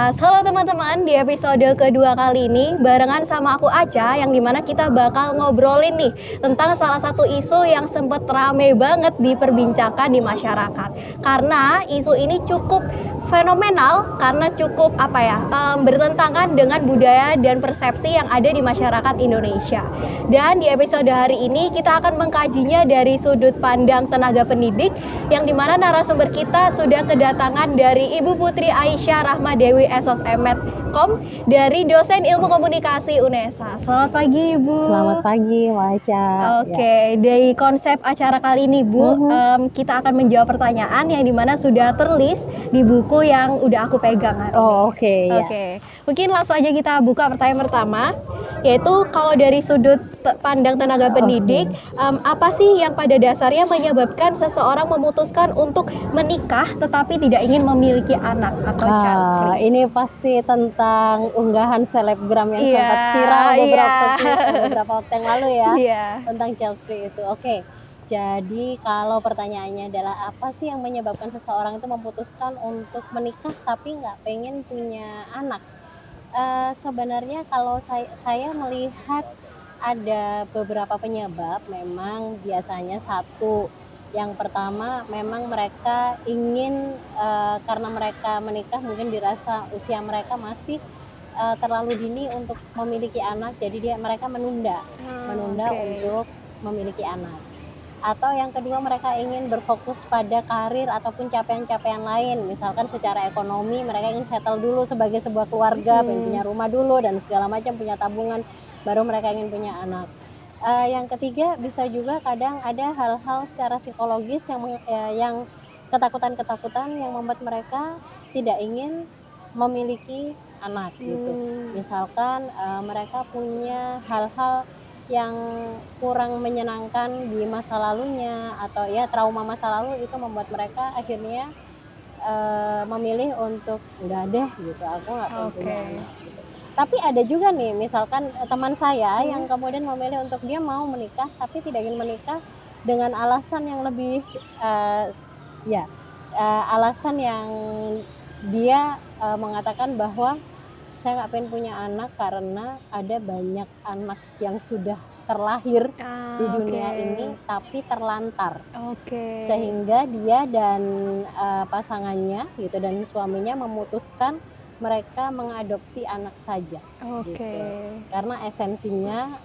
Yes, halo teman-teman, di episode kedua kali ini barengan sama aku Aca, yang dimana kita bakal ngobrolin nih tentang salah satu isu yang sempat rame banget diperbincangkan di masyarakat. Karena isu ini cukup fenomenal, karena cukup bertentangan dengan budaya dan persepsi yang ada di masyarakat Indonesia. Dan di episode hari ini kita akan mengkajinya dari sudut pandang tenaga pendidik, yang dimana narasumber kita sudah kedatangan dari Ibu Putri Aisyah Rahmadewi SOSMedCom dari dosen ilmu komunikasi UNESA. Selamat pagi Ibu. Selamat pagi Waca. Oke, dari konsep acara kali ini Bu, kita akan menjawab pertanyaan yang dimana sudah terlist di buku yang udah aku pegang hari ini. Oke. Mungkin langsung aja kita buka pertanyaan pertama, yaitu kalau dari sudut pandang tenaga pendidik, apa sih yang pada dasarnya menyebabkan seseorang memutuskan untuk menikah tetapi tidak ingin memiliki anak atau child free? Ini pasti tentang unggahan selebgram yang sempat viral beberapa waktu yang lalu ya, tentang child free itu. Oke. Jadi kalau pertanyaannya adalah apa sih yang menyebabkan seseorang itu memutuskan untuk menikah tapi nggak pengen punya anak? Sebenarnya kalau saya melihat ada beberapa penyebab. Memang biasanya satu, yang pertama memang mereka ingin karena mereka menikah mungkin dirasa usia mereka masih terlalu dini untuk memiliki anak, jadi mereka menunda untuk memiliki anak. Atau yang kedua, mereka ingin berfokus pada karir ataupun capaian-capaian lain, misalkan secara ekonomi mereka ingin settle dulu sebagai sebuah keluarga, pengen punya rumah dulu dan segala macam, punya tabungan, baru mereka ingin punya anak. Yang ketiga, bisa juga kadang ada hal-hal secara psikologis yang ketakutan-ketakutan yang membuat mereka tidak ingin memiliki anak gitu. Misalkan mereka punya hal-hal yang kurang menyenangkan di masa lalunya, atau ya trauma masa lalu itu membuat mereka akhirnya memilih untuk enggak deh gitu, aku nggak pengen punya anak gitu. Tapi ada juga nih, misalkan teman saya yang kemudian memilih untuk dia mau menikah tapi tidak ingin menikah dengan alasan yang lebih alasan yang dia mengatakan bahwa saya nggak pengen punya anak karena ada banyak anak yang sudah terlahir di dunia ini tapi terlantar, sehingga dia dan pasangannya gitu dan suaminya memutuskan mereka mengadopsi anak saja, gitu. Karena esensinya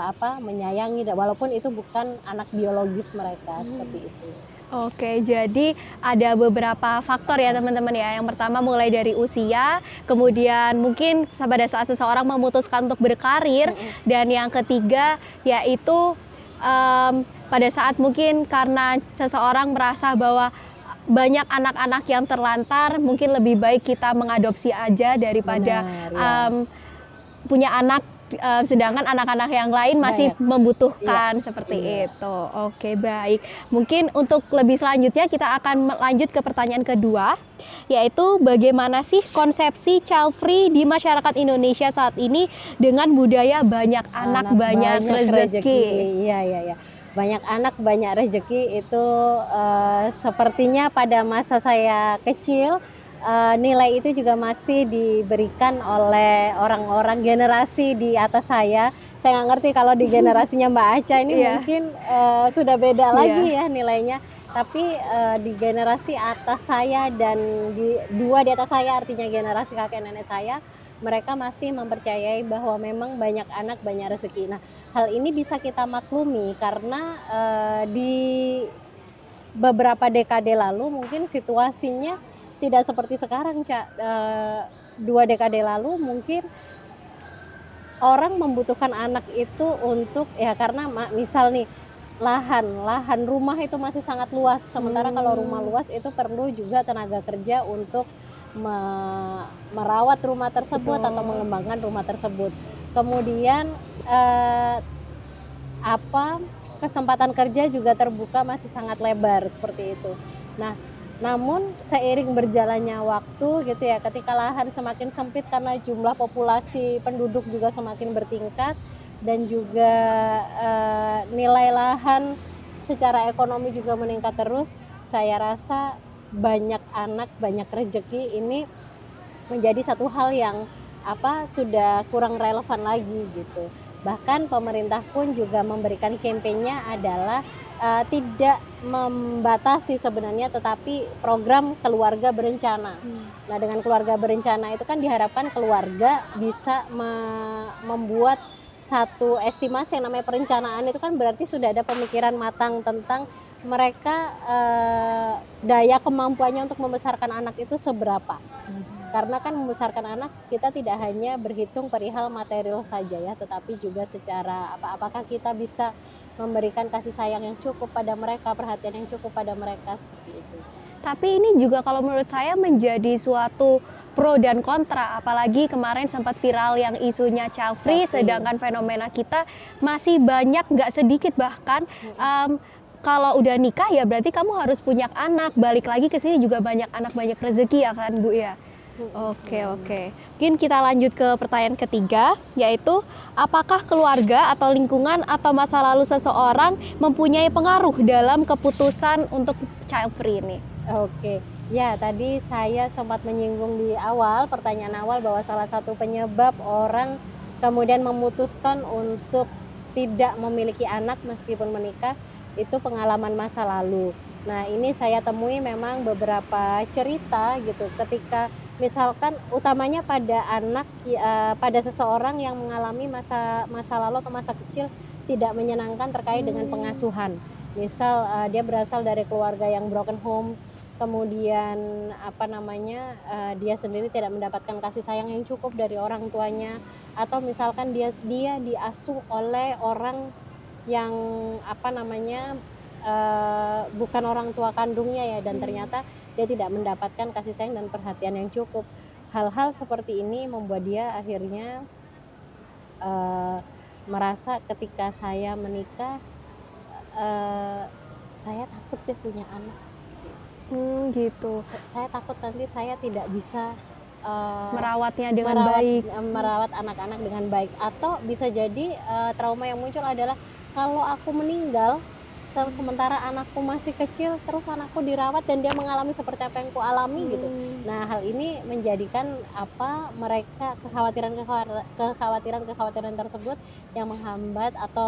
atau menyayangi, walaupun itu bukan anak biologis mereka, seperti itu. Oke, jadi ada beberapa faktor ya teman-teman ya. Yang pertama mulai dari usia, kemudian mungkin pada saat seseorang memutuskan untuk berkarir, dan yang ketiga yaitu pada saat mungkin karena seseorang merasa bahwa banyak anak-anak yang terlantar, mungkin lebih baik kita mengadopsi aja daripada punya anak. Sedangkan anak-anak yang lain masih membutuhkan seperti itu. Oke, baik. Mungkin untuk lebih selanjutnya kita akan lanjut ke pertanyaan kedua, yaitu bagaimana sih konsepsi child free di masyarakat Indonesia saat ini dengan budaya banyak anak banyak rezeki. Iya. Banyak anak banyak rezeki itu sepertinya pada masa saya kecil nilai itu juga masih diberikan oleh orang-orang generasi di atas saya. Saya nggak ngerti kalau di generasinya Mbak Aca ini mungkin sudah beda lagi ya nilainya. Tapi di generasi atas saya dan dua di atas saya, artinya generasi kakek nenek saya, mereka masih mempercayai bahwa memang banyak anak banyak rezeki. Nah, hal ini bisa kita maklumi karena di beberapa dekade lalu mungkin situasinya tidak seperti sekarang, Cak. 2 dekade lalu mungkin orang membutuhkan anak itu untuk karena misal nih lahan rumah itu masih sangat luas. Sementara kalau rumah luas itu perlu juga tenaga kerja untuk merawat rumah tersebut atau mengembangkan rumah tersebut. Kemudian kesempatan kerja juga terbuka masih sangat lebar seperti itu. Nah, namun seiring berjalannya waktu gitu ya, ketika lahan semakin sempit karena jumlah populasi penduduk juga semakin bertingkat, dan juga nilai lahan secara ekonomi juga meningkat terus, saya rasa banyak anak banyak rezeki ini menjadi satu hal yang sudah kurang relevan lagi gitu. Bahkan pemerintah pun juga memberikan kampanyenya adalah tidak membatasi sebenarnya, tetapi program keluarga berencana. Nah, dengan keluarga berencana itu kan diharapkan keluarga bisa membuat satu estimasi yang namanya perencanaan. Itu kan berarti sudah ada pemikiran matang tentang mereka daya kemampuannya untuk membesarkan anak itu seberapa. Karena kan membesarkan anak kita tidak hanya berhitung perihal material saja ya, tetapi juga secara apakah kita bisa memberikan kasih sayang yang cukup pada mereka, perhatian yang cukup pada mereka, seperti itu. Tapi ini juga kalau menurut saya menjadi suatu pro dan kontra, apalagi kemarin sempat viral yang isunya child free, sedangkan fenomena kita masih banyak, nggak sedikit bahkan kalau udah nikah ya berarti kamu harus punya anak, balik lagi ke sini juga banyak anak, banyak rezeki ya kan Bu ya. Oke. Mungkin kita lanjut ke pertanyaan ketiga, yaitu apakah keluarga atau lingkungan atau masa lalu seseorang mempunyai pengaruh dalam keputusan untuk child free ini? Oke. Ya, tadi saya sempat menyinggung di awal, pertanyaan awal, bahwa salah satu penyebab orang kemudian memutuskan untuk tidak memiliki anak meskipun menikah itu pengalaman masa lalu. Nah, ini saya temui memang beberapa cerita gitu, ketika misalkan utamanya pada anak, pada seseorang yang mengalami masa lalu atau masa kecil tidak menyenangkan terkait dengan pengasuhan. Misal dia berasal dari keluarga yang broken home, kemudian dia sendiri tidak mendapatkan kasih sayang yang cukup dari orang tuanya, atau misalkan dia diasuh oleh orang yang bukan orang tua kandungnya ya, dan ternyata dia tidak mendapatkan kasih sayang dan perhatian yang cukup. Hal-hal seperti ini membuat dia akhirnya merasa ketika saya menikah, saya takut dia punya anak. Gitu. Saya takut nanti saya tidak bisa merawatnya dengan baik, merawat anak-anak dengan baik. Atau bisa jadi trauma yang muncul adalah kalau aku meninggal sementara anakku masih kecil, terus anakku dirawat dan dia mengalami seperti apa yang ku alami gitu. Nah, hal ini menjadikan mereka kekhawatiran tersebut yang menghambat atau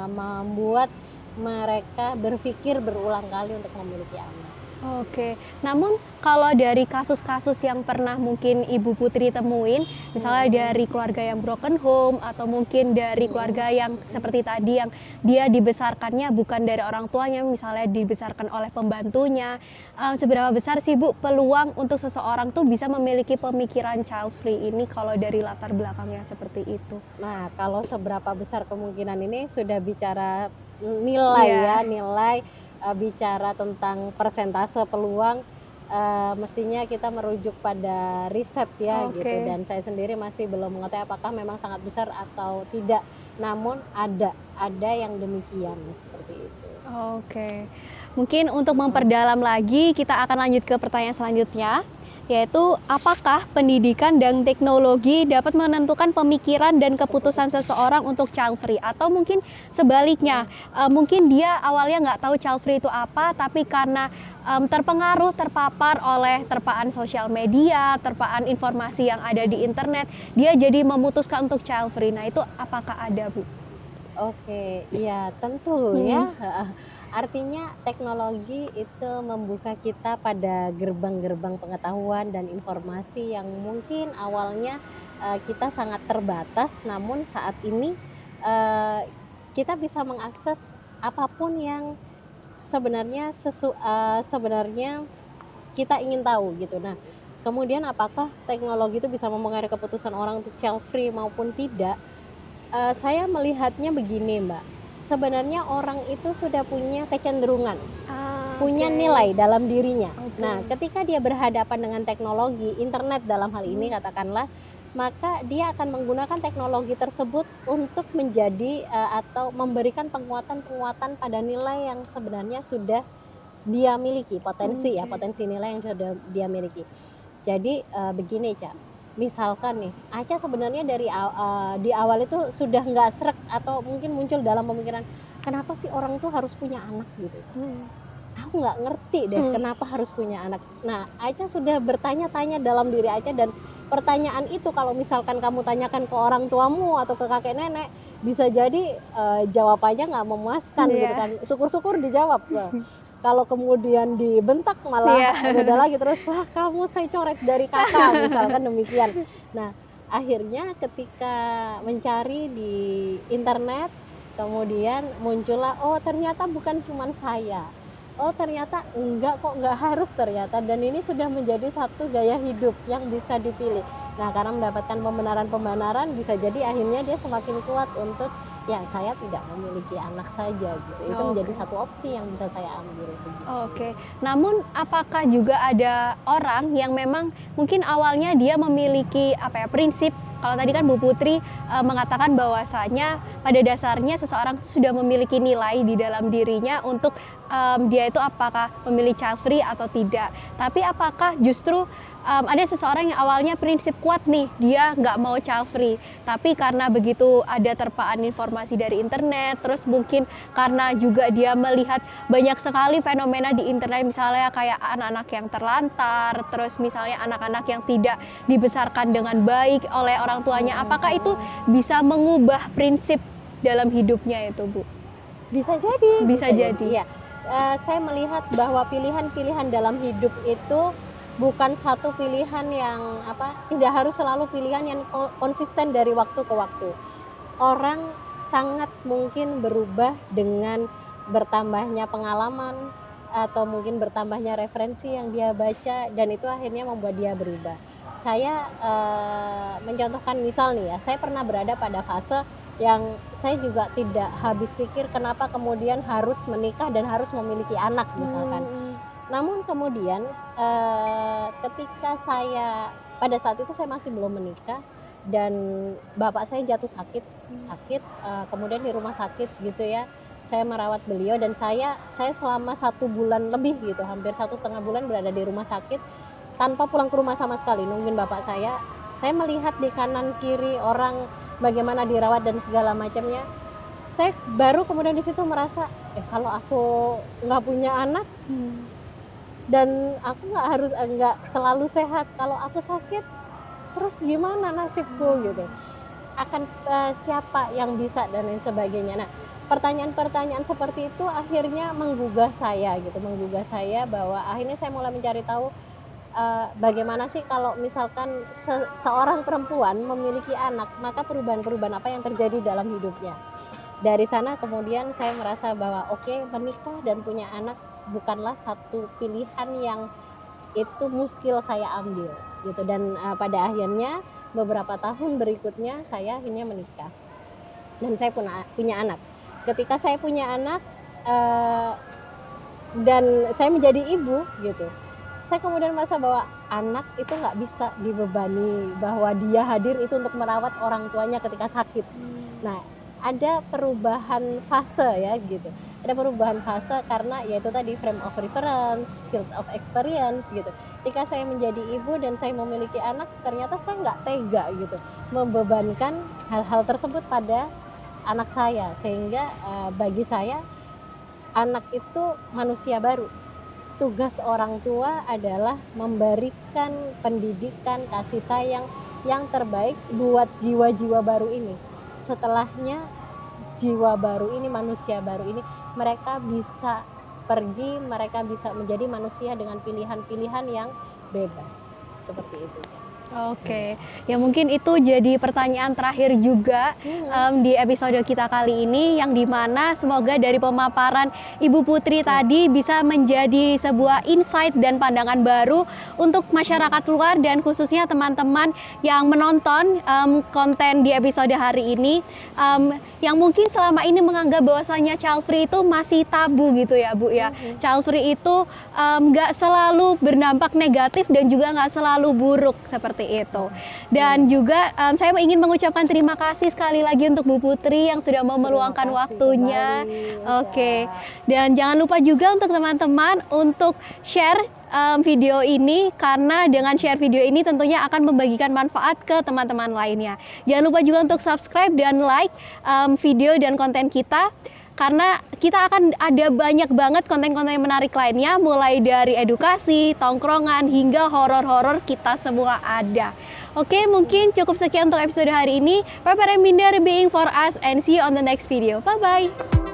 membuat mereka berpikir berulang kali untuk memiliki anak. Oke, namun kalau dari kasus-kasus yang pernah mungkin Ibu Putri temuin, misalnya dari keluarga yang broken home atau mungkin dari keluarga yang seperti tadi yang dia dibesarkannya bukan dari orang tuanya, misalnya dibesarkan oleh pembantunya, seberapa besar sih Bu peluang untuk seseorang tuh bisa memiliki pemikiran child free ini kalau dari latar belakangnya seperti itu? Nah, kalau seberapa besar kemungkinan ini sudah bicara nilai nilai, bicara tentang persentase peluang, mestinya kita merujuk pada riset ya gitu, dan saya sendiri masih belum mengetahui apakah memang sangat besar atau tidak, namun ada yang demikian seperti itu. Oke, mungkin untuk memperdalam lagi kita akan lanjut ke pertanyaan selanjutnya, yaitu apakah pendidikan dan teknologi dapat menentukan pemikiran dan keputusan seseorang untuk child free, atau mungkin sebaliknya, mungkin dia awalnya nggak tahu child free itu apa, tapi karena terpapar oleh terpaan sosial media, terpaan informasi yang ada di internet, dia jadi memutuskan untuk child free. Nah, itu apakah ada Bu? Oke, iya tentu ya. Artinya teknologi itu membuka kita pada gerbang-gerbang pengetahuan dan informasi yang mungkin awalnya kita sangat terbatas, namun saat ini kita bisa mengakses apapun yang sebenarnya kita ingin tahu gitu. Nah, kemudian apakah teknologi itu bisa mempengaruhi keputusan orang untuk child free maupun tidak? Saya melihatnya begini Mbak. Sebenarnya orang itu sudah punya kecenderungan, punya nilai dalam dirinya. Nah, ketika dia berhadapan dengan teknologi, internet dalam hal ini katakanlah, maka dia akan menggunakan teknologi tersebut untuk menjadi atau memberikan penguatan pada nilai yang sebenarnya sudah dia miliki, potensi nilai yang sudah dia miliki. Jadi begini Ca, misalkan nih, Aca sebenarnya di awal itu sudah nggak srek atau mungkin muncul dalam pemikiran, kenapa sih orang tuh harus punya anak gitu. aku nggak ngerti deh kenapa harus punya anak. Nah, Aca sudah bertanya-tanya dalam diri Aca, dan pertanyaan itu kalau misalkan kamu tanyakan ke orang tuamu atau ke kakek nenek, bisa jadi jawabannya nggak memuaskan gitu kan. Syukur-syukur dijawab. Kalau kemudian dibentak malah beda lagi, terus kamu saya coret dari kakak misalkan demikian. Nah, akhirnya ketika mencari di internet, kemudian muncullah, oh ternyata bukan cuma saya, oh ternyata nggak harus ternyata, dan ini sudah menjadi satu gaya hidup yang bisa dipilih. Nah, karena mendapatkan pembenaran bisa jadi akhirnya dia semakin kuat untuk ya saya tidak memiliki anak saja gitu. Itu menjadi satu opsi yang bisa saya ambil. Oke. Namun apakah juga ada orang yang memang mungkin awalnya dia memiliki prinsip, kalau tadi kan Bu Putri mengatakan bahwasanya pada dasarnya seseorang sudah memiliki nilai di dalam dirinya untuk dia itu apakah memilih child free atau tidak. Tapi apakah justru ada seseorang yang awalnya prinsip kuat nih, dia nggak mau child free, tapi karena begitu ada terpaan informasi dari internet, terus mungkin karena juga dia melihat banyak sekali fenomena di internet, misalnya kayak anak-anak yang terlantar, terus misalnya anak-anak yang tidak dibesarkan dengan baik oleh orang tuanya, apakah itu bisa mengubah prinsip dalam hidupnya itu, Bu? Bisa jadi. Bisa jadi. Ya. Saya melihat bahwa pilihan-pilihan dalam hidup itu bukan satu pilihan yang tidak harus selalu pilihan yang konsisten dari waktu ke waktu. Orang sangat mungkin berubah dengan bertambahnya pengalaman atau mungkin bertambahnya referensi yang dia baca, dan itu akhirnya membuat dia berubah. Saya mencontohkan misal nih ya, saya pernah berada pada fase yang saya juga tidak habis pikir kenapa kemudian harus menikah dan harus memiliki anak misalkan. Namun kemudian ketika saya pada saat itu saya masih belum menikah dan bapak saya jatuh sakit, kemudian di rumah sakit gitu ya, saya merawat beliau, dan saya selama 1 bulan lebih gitu, hampir 1,5 bulan berada di rumah sakit tanpa pulang ke rumah sama sekali, nungguin bapak saya. Saya melihat di kanan kiri orang bagaimana dirawat dan segala macamnya. Saya baru kemudian di situ merasa, kalau aku nggak punya anak dan aku nggak selalu sehat, kalau aku sakit terus gimana nasibku gitu, akan siapa yang bisa dan lain sebagainya. Nah, pertanyaan-pertanyaan seperti itu akhirnya menggugah saya bahwa akhirnya saya mulai mencari tahu bagaimana sih kalau misalkan seorang perempuan memiliki anak, maka perubahan-perubahan apa yang terjadi dalam hidupnya. Dari sana kemudian saya merasa bahwa menikah dan punya anak bukanlah satu pilihan yang itu muskil saya ambil gitu, dan pada akhirnya beberapa tahun berikutnya saya akhirnya menikah dan saya punya anak. Ketika saya punya anak dan saya menjadi ibu gitu, saya kemudian merasa bahwa anak itu nggak bisa dibebani bahwa dia hadir itu untuk merawat orang tuanya ketika sakit. Nah, ada perubahan fase ya gitu. Ada perubahan fase karena yaitu tadi frame of reference, field of experience gitu. Ketika saya menjadi ibu dan saya memiliki anak, ternyata saya nggak tega gitu membebankan hal-hal tersebut pada anak saya, sehingga bagi saya anak itu manusia baru. Tugas orang tua adalah memberikan pendidikan, kasih sayang yang terbaik buat jiwa-jiwa baru ini. Setelahnya jiwa baru ini, manusia baru ini, mereka bisa pergi, mereka bisa menjadi manusia dengan pilihan-pilihan yang bebas. Seperti itu. Oke, ya mungkin itu jadi pertanyaan terakhir juga di episode kita kali ini, yang dimana semoga dari pemaparan Ibu Putri tadi bisa menjadi sebuah insight dan pandangan baru untuk masyarakat luar dan khususnya teman-teman yang menonton konten di episode hari ini, yang mungkin selama ini menganggap bahwasanya child free itu masih tabu gitu ya Bu ya. Child free itu nggak selalu berdampak negatif dan juga nggak selalu buruk seperti itu. Dan juga saya ingin mengucapkan terima kasih sekali lagi untuk Bu Putri yang sudah mau meluangkan waktunya. Oke. Dan jangan lupa juga untuk teman-teman untuk share video ini, karena dengan share video ini tentunya akan membagikan manfaat ke teman-teman lainnya. Jangan lupa juga untuk subscribe dan like video dan konten kita. karena kita akan ada banyak banget konten-konten menarik lainnya, mulai dari edukasi, tongkrongan, hingga horor-horor kita semua ada. Oke, mungkin cukup sekian untuk episode hari ini. Bye-bye, Reminder, being for us, and see you on the next video. Bye-bye!